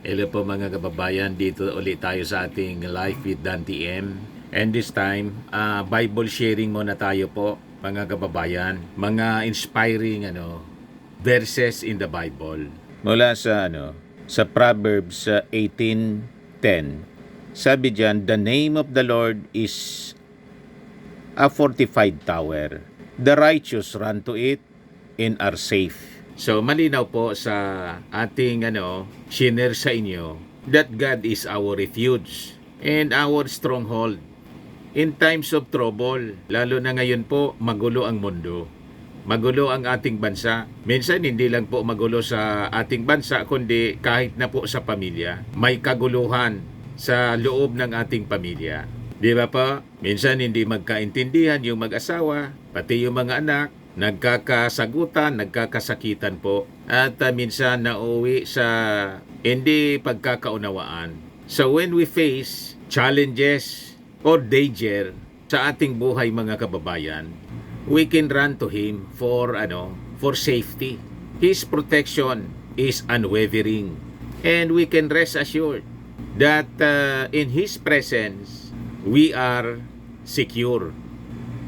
Hello po mga kababayan, dito ulit tayo sa ating Life with Dan TM. And this time, Bible sharing muna tayo po mga kababayan. Mga inspiring verses in the Bible. Mula sa Proverbs 18:10. Sabi diyan, "The name of the Lord is a fortified tower. The righteous run to it and are safe." So malinaw po sa ating share sa inyo that God is our refuge and our stronghold in times of trouble. Lalo na ngayon po, magulo ang mundo. Magulo ang ating bansa. Minsan hindi lang po magulo sa ating bansa, kundi kahit na po sa pamilya. May kaguluhan sa loob ng ating pamilya. Di ba po? Minsan hindi magkaintindihan yung mag-asawa, pati yung mga anak, nagkakasagutan, nagkakasakitan po. At minsan nauwi sa hindi pagkakaunawaan. So when we face challenges or danger sa ating buhay mga kababayan, we can run to Him for safety. His protection is unwavering. And we can rest assured that in His presence, we are secure.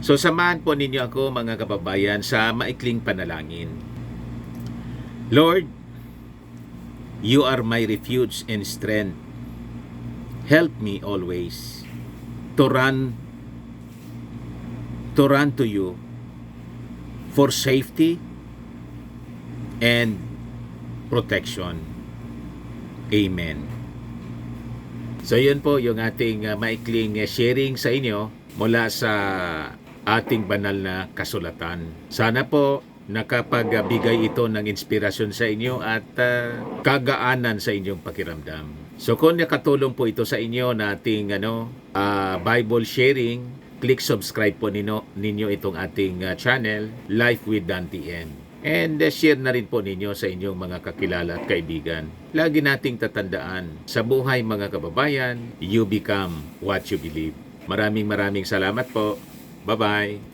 So samahan po ninyo ako mga kababayan sa maikling panalangin. Lord, You are my refuge and strength. Help me always to run to You for safety and protection. Amen. So yun po yung ating maikling sharing sa inyo mula sa ating banal na kasulatan. Sana po nakapagbigay ito ng inspirasyon sa inyo at kagaanan sa inyong pakiramdam. So kung nakatulong po ito sa inyo na ating Bible sharing, click subscribe po ninyo itong ating channel, Life with Dan TN. And share na rin po ninyo sa inyong mga kakilala at kaibigan. Lagi nating tatandaan, sa buhay mga kababayan, you become what you believe. Maraming salamat po. Bye-bye.